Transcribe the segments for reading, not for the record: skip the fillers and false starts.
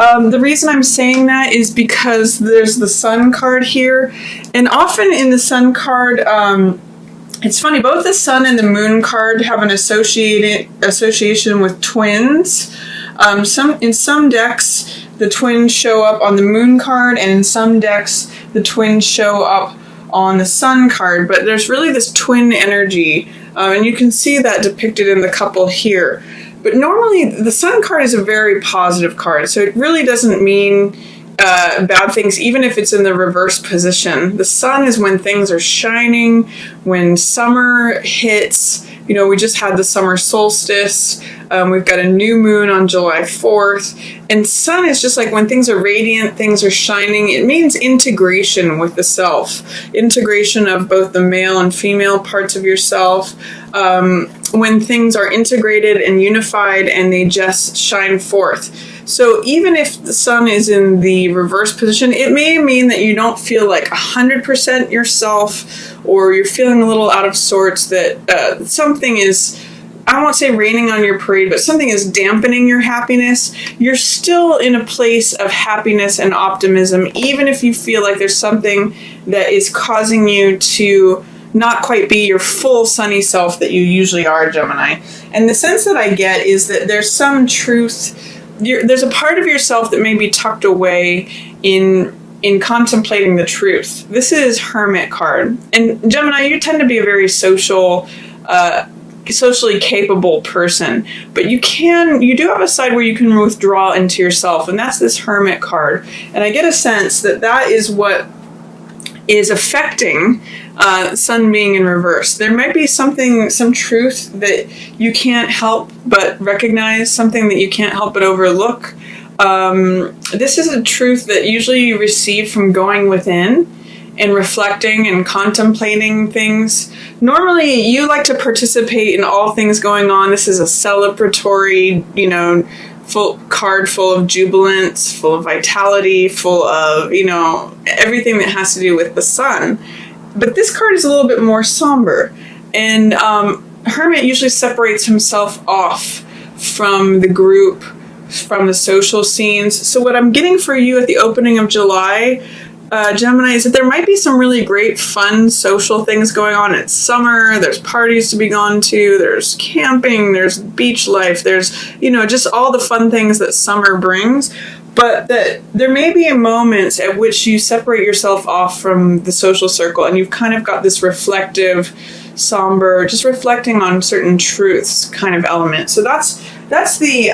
The reason I'm saying that is because there's the Sun card here, and often in the Sun card, it's funny, both the Sun and the Moon card have an association with twins. In some decks, the twins show up on the Moon card, and in some decks, the twins show up on the Sun card, but there's really this twin energy, and you can see that depicted in the couple here. But normally, the Sun card is a very positive card, so it really doesn't mean bad things, even if it's in the reverse position. The Sun is when things are shining, when summer hits. You know, we just had the summer solstice. We've got a new moon on July 4th. And Sun is just like when things are radiant, things are shining. It means integration with the self, integration of both the male and female parts of yourself. When things are integrated and unified and they just shine forth. So even if the Sun is in the reverse position, it may mean that you don't feel like 100% yourself, or you're feeling a little out of sorts, that something is, I won't say raining on your parade, but something is dampening your happiness. You're still in a place of happiness and optimism, even if you feel like there's something that is causing you to not quite be your full sunny self that you usually are, Gemini. And the sense that I get is that there's some truth, there's a part of yourself that may be tucked away in contemplating the truth. This is Hermit card. And Gemini, you tend to be a very socially capable person, but you do have a side where you can withdraw into yourself, and that's this Hermit card. And I get a sense that that is what is affecting Sun being in reverse. There might be some truth that you can't help but recognize, something that you can't help but overlook. This is a truth that usually you receive from going within and reflecting and contemplating things. Normally, you like to participate in all things going on. This is a celebratory, full card, full of jubilance, full of vitality, full of, everything that has to do with the Sun. But this card is a little bit more somber. And Hermit usually separates himself off from the group, from the social scenes. So what I'm getting for you at the opening of July, Gemini, is that there might be some really great, fun social things going on. It's summer, there's parties to be gone to, there's camping, there's beach life, there's, just all the fun things that summer brings. But that there may be moments at which you separate yourself off from the social circle and you've kind of got this reflective, somber, just reflecting on certain truths kind of element. So that's the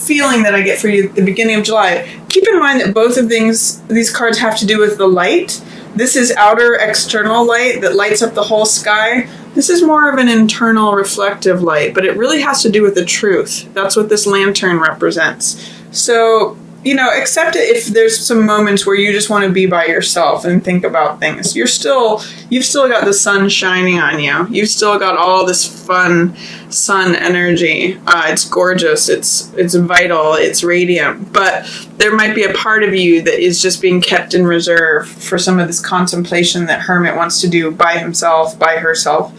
feeling that I get for you at the beginning of July. Keep in mind that both of these cards have to do with the light. This is outer external light that lights up the whole sky. This is more of an internal reflective light, but it really has to do with the truth. That's what this lantern represents. So, accept it if there's some moments where you just want to be by yourself and think about things. You've still got the sun shining on you. You've still got all this fun sun energy. It's gorgeous. It's vital. It's radiant. But there might be a part of you that is just being kept in reserve for some of this contemplation that Hermit wants to do by himself, by herself.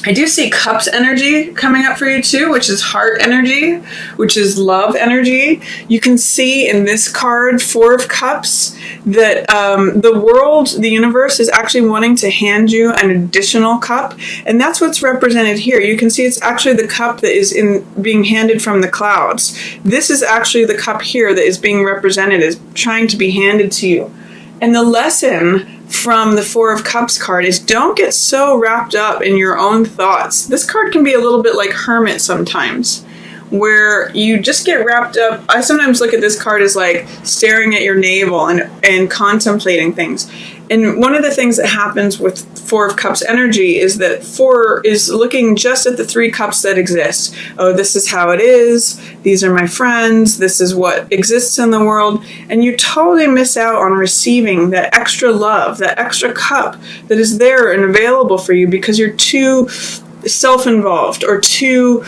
I do see Cups energy coming up for you too, which is heart energy, which is love energy. You can see in this card, 4 of Cups, that the world, the universe, is actually wanting to hand you an additional cup, and that's what's represented here. You can see it's actually the cup that is being handed from the clouds. This is actually the cup here that is being represented as trying to be handed to you. And the lesson from the 4 of Cups card is don't get so wrapped up in your own thoughts. This card can be a little bit like Hermit sometimes, where you just get wrapped up. I sometimes look at this card as like staring at your navel and contemplating things. And one of the things that happens with 4 of Cups energy is that 4 is looking just at the 3 cups that exist. Oh, this is how it is. These are my friends. This is what exists in the world. And you totally miss out on receiving that extra love, that extra cup that is there and available for you because you're too self-involved or too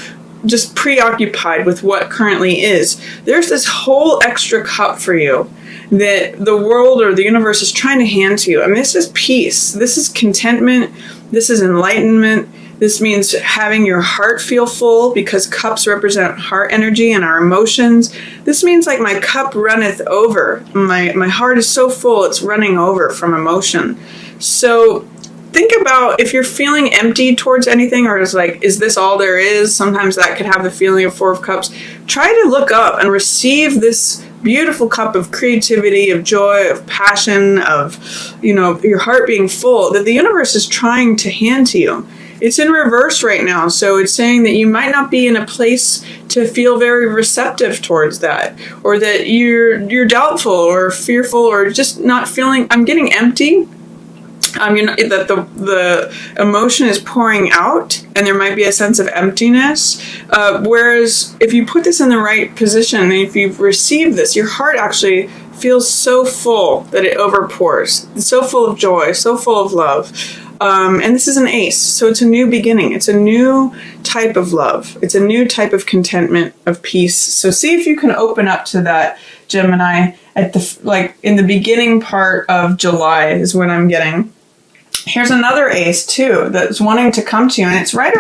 just preoccupied with what currently is. There's this whole extra cup for you that the world or the universe is trying to hand to you. I mean, this is peace. This is contentment. This is enlightenment. This means having your heart feel full, because cups represent heart energy and our emotions. This means like my cup runneth over. My heart is so full, it's running over from emotion. So think about if you're feeling empty towards anything, or is this all there is? Sometimes that could have the feeling of Four of Cups. Try to look up and receive this beautiful cup of creativity, of joy, of passion, of, your heart being full, that the universe is trying to hand to you. It's in reverse right now, so it's saying that you might not be in a place to feel very receptive towards that, or that you're doubtful or fearful, or just not feeling. I'm getting empty. That the emotion is pouring out, and there might be a sense of emptiness. Whereas if you put this in the right position, and if you've received this, your heart actually feels so full that it overpours. It's so full of joy, so full of love. And this is an ace, so it's a new beginning. It's a new type of love. It's a new type of contentment, of peace. So see if you can open up to that, Gemini, at in the beginning part of July is when I'm getting. Here's another ace too that's wanting to come to you, and it's right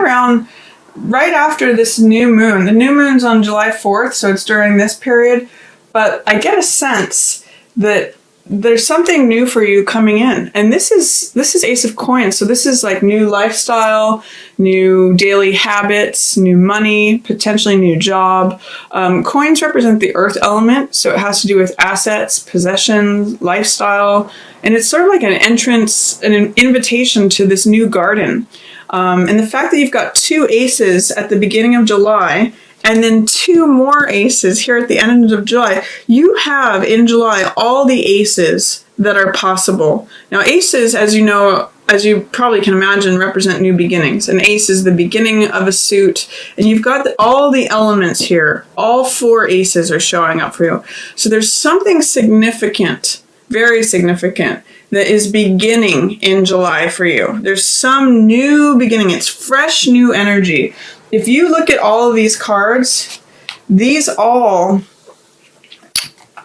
after this new moon. The new moon's on July 4th, so it's during this period. But I get a sense that there's something new for you coming in, and this is Ace of Coins. So this is like new lifestyle, new daily habits, new money, potentially new job. Coins represent the earth element, so it has to do with assets, possessions, lifestyle, and it's sort of like an entrance, an invitation to this new garden. And the fact that you've got two aces at the beginning of July, and then two more aces here at the end of July, you have in July all the aces that are possible. Now, aces, as you know, as you probably can imagine, represent new beginnings. An ace is the beginning of a suit, and you've got all the elements here. All four aces are showing up for you. So there's something significant, very significant, that is beginning in July for you. There's some new beginning. It's fresh, new energy. If you look at all of these cards, these all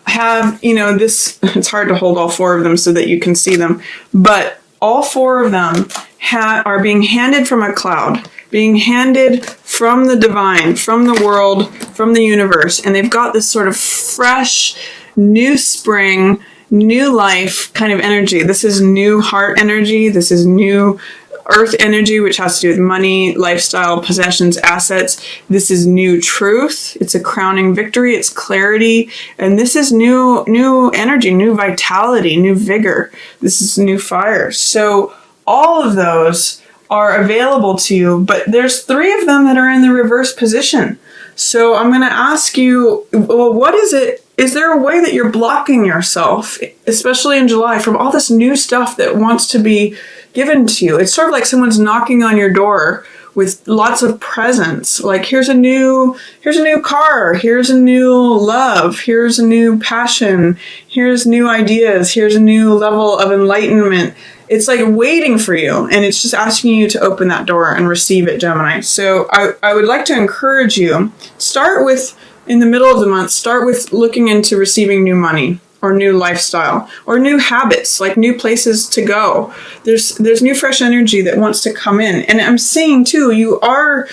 have, this, it's hard to hold all four of them so that you can see them, but all four of them are being handed from a cloud, being handed from the divine, from the world, from the universe, and they've got this sort of fresh, new spring, new life kind of energy. This is new heart energy. This is new earth energy, which has to do with money, lifestyle, possessions, assets. This is new truth. It's a crowning victory. It's clarity. And this is new energy, new vitality, new vigor. This is new fire. So all of those are available to you, but there's three of them that are in the reverse position. So I'm going to ask you, well, what is it? Is there a way that you're blocking yourself, especially in July, from all this new stuff that wants to be given to you? It's sort of like someone's knocking on your door with lots of presents. Like, here's a new car, here's a new love, here's a new passion, here's new ideas, here's a new level of enlightenment. It's like waiting for you, and it's just asking you to open that door and receive it, Gemini. So I would like to encourage you, start with, in the middle of the month, start with looking into receiving new money, or new lifestyle, or new habits, like new places to go. There's new fresh energy that wants to come in. And I'm saying too, you are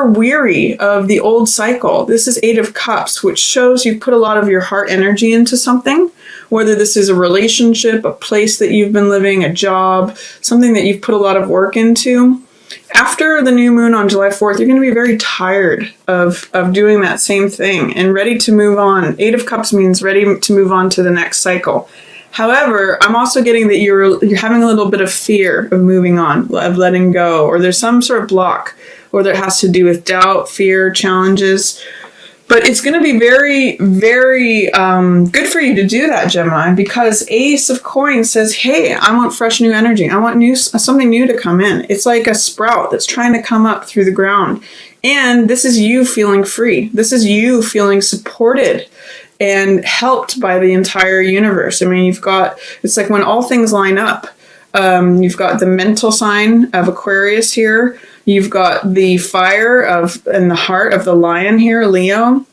weary of the old cycle. This is Eight of Cups, which shows you've put a lot of your heart energy into something, whether this is a relationship, a place that you've been living, a job, something that you've put a lot of work into. After the new moon on July 4th, you're going to be very tired of doing that same thing and ready to move on. Eight of Cups means ready to move on to the next cycle. However, I'm also getting that you're having a little bit of fear of moving on, of letting go, or there's some sort of block, or that has to do with doubt, fear, challenges. But it's going to be very, very good for you to do that, Gemini, because Ace of Coins says, hey, I want fresh new energy. I want something new to come in. It's like a sprout that's trying to come up through the ground. And this is you feeling free. This is you feeling supported and helped by the entire universe. I mean, it's like when all things line up. You've got the mental sign of Aquarius here. You've got the fire and the heart of the lion here, Leo.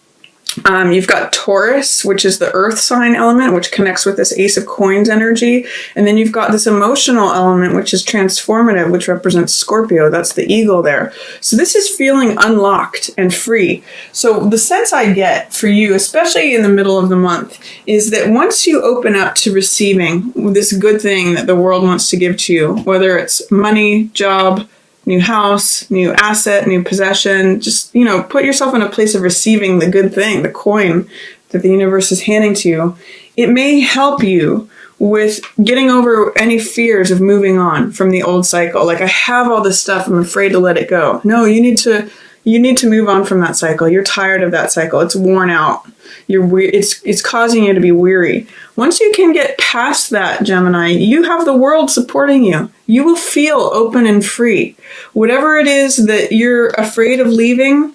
You've got Taurus, which is the earth sign element, which connects with this Ace of Coins energy. And then you've got this emotional element, which is transformative, which represents Scorpio. That's the eagle there. So this is feeling unlocked and free. So the sense I get for you, especially in the middle of the month, is that once you open up to receiving this good thing that the world wants to give to you, whether it's money, job, new house, new asset, new possession, just, put yourself in a place of receiving the good thing, the coin that the universe is handing to you. It may help you with getting over any fears of moving on from the old cycle. Like, I have all this stuff, I'm afraid to let it go. No, you need to move on from that cycle. You're tired of that cycle. It's worn out. It's causing you to be weary. Once you can get past that, Gemini, you have the world supporting you. You will feel open and free. Whatever it is that you're afraid of leaving,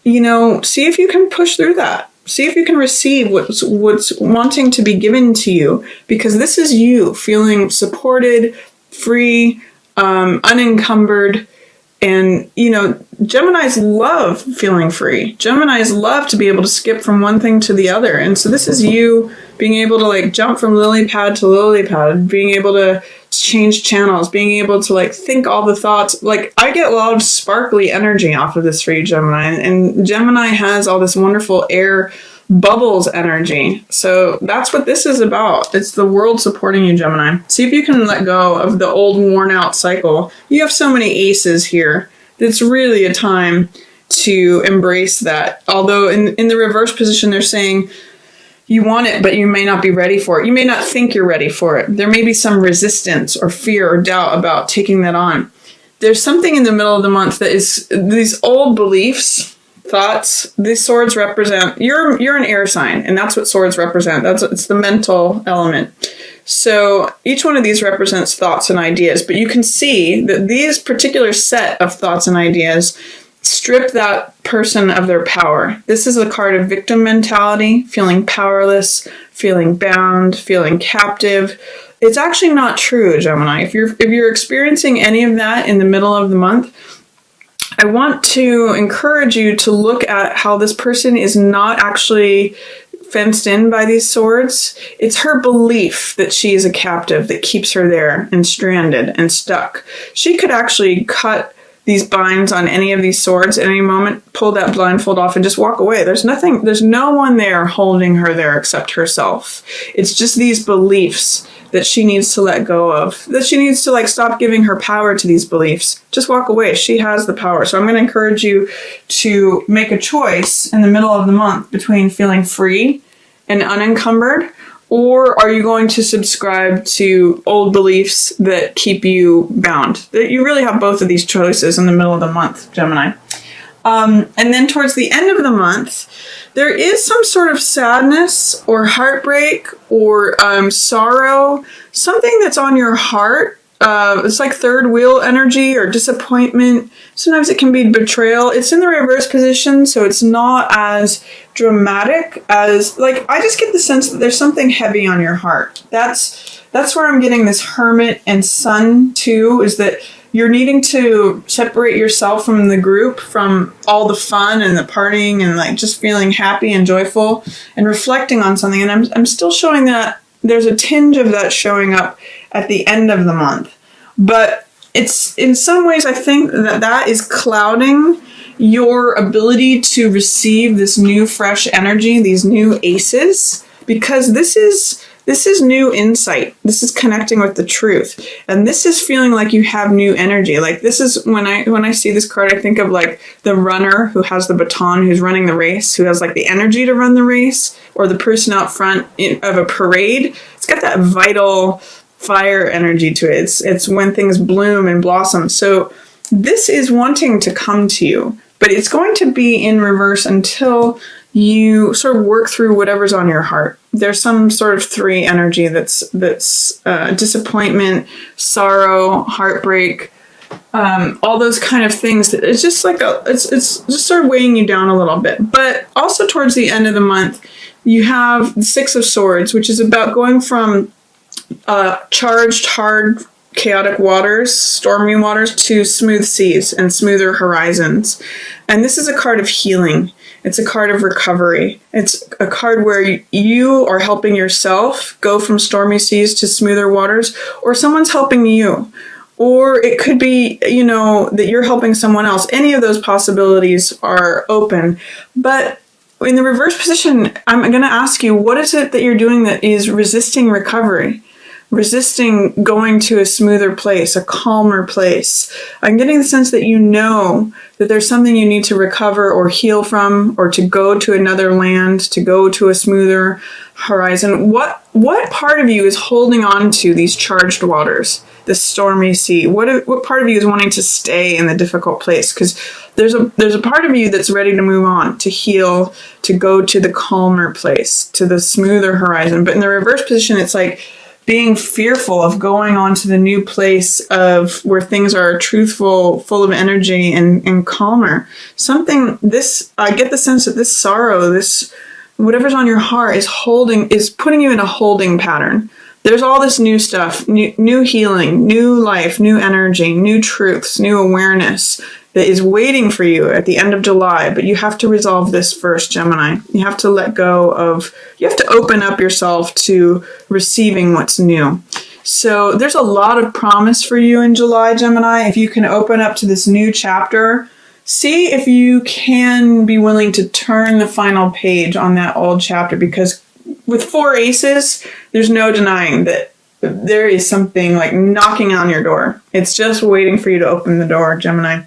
see if you can push through that. See if you can receive what's wanting to be given to you, because this is you feeling supported, free, unencumbered. And, Geminis love feeling free. Geminis love to be able to skip from one thing to the other. And so this is you being able to jump from lily pad to lily pad, being able to change channels, being able to think all the thoughts. I get a lot of sparkly energy off of this for you, Gemini. And Gemini has all this wonderful air bubbles energy. So that's what this is about. It's the world supporting you, Gemini. See if you can let go of the old worn out cycle. You have so many aces here. It's really a time to embrace that. Although in the reverse position, they're saying you want it, but you may not be ready for it. You may not think you're ready for it. There may be some resistance or fear or doubt about taking that on. There's something in the middle of the month that is these old beliefs, thoughts. These swords represent, you're an air sign, and that's what swords represent. It's the mental element. So each one of these represents thoughts and ideas, but you can see that these particular set of thoughts and ideas strip that person of their power. This is a card of victim mentality, feeling powerless, feeling bound, feeling captive. It's actually not true, Gemini. If you're experiencing any of that in the middle of the month, I want to encourage you to look at how this person is not actually fenced in by these swords. It's her belief that she is a captive that keeps her there and stranded and stuck. She could actually cut these binds on any of these swords at any moment, pull that blindfold off and just walk away. There's no one there holding her there except herself. It's just these beliefs that she needs to let go of, that she needs to stop giving her power to these beliefs. Just walk away. She has the power. So I'm going to encourage you to make a choice in the middle of the month between feeling free and unencumbered, or are you going to subscribe to old beliefs that keep you bound? You really have both of these choices in the middle of the month, Gemini. And then towards the end of the month, there is some sort of sadness or heartbreak or sorrow, something that's on your heart. It's like third wheel energy or disappointment. Sometimes it can be betrayal. It's in the reverse position, so it's not as dramatic as, I just get the sense that there's something heavy on your heart. That's where I'm getting this Hermit and Sun too, is that you're needing to separate yourself from the group, from all the fun and the partying and just feeling happy and joyful and reflecting on something. And I'm still showing that there's a tinge of that showing up at the end of the month. But it's, in some ways, I think that is clouding your ability to receive this new fresh energy, these new aces, because this is new insight. This is connecting with the truth. And this is feeling like you have new energy. This is when I see this card, I think of the runner who has the baton, who's running the race, who has the energy to run the race, or the person out front of a parade. It's got that vital fire energy to it. It's when things bloom and blossom. So this is wanting to come to you, but it's going to be in reverse until you sort of work through whatever's on your heart. There's some sort of three energy that's disappointment, sorrow, heartbreak, all those kind of things. It's just it's just sort of weighing you down a little bit. But also towards the end of the month, you have the Six of Swords, which is about going from charged, hard, chaotic waters, stormy waters, to smooth seas and smoother horizons. And this is a card of healing. It's a card of recovery. It's a card where you are helping yourself go from stormy seas to smoother waters, or someone's helping you. Or it could be, you know, that you're helping someone else. Any of those possibilities are open. But in the reverse position, I'm going to ask you, what is it that you're doing that is resisting recovery? Resisting going to a smoother place, a calmer place. I'm getting the sense that you know that there's something you need to recover or heal from, or to go to another land, to go to a smoother horizon. What part of you is holding on to these charged waters, the stormy sea? What part of you is wanting to stay in the difficult place? Because there's a part of you that's ready to move on, to heal, to go to the calmer place, to the smoother horizon. But in the reverse position, it's like being fearful of going on to the new place of where things are truthful, full of energy, and calmer. I get the sense that this sorrow, this whatever's on your heart is putting you in a holding pattern. There's all this new stuff, new healing, new life, new energy, new truths, new awareness that is waiting for you at the end of July. But you have to resolve this first, Gemini. You have to you have to open up yourself to receiving what's new. So there's a lot of promise for you in July, Gemini. If you can open up to this new chapter, see if you can be willing to turn the final page on that old chapter, because with 4 aces, there's no denying that there is something like knocking on your door. It's just waiting for you to open the door, Gemini.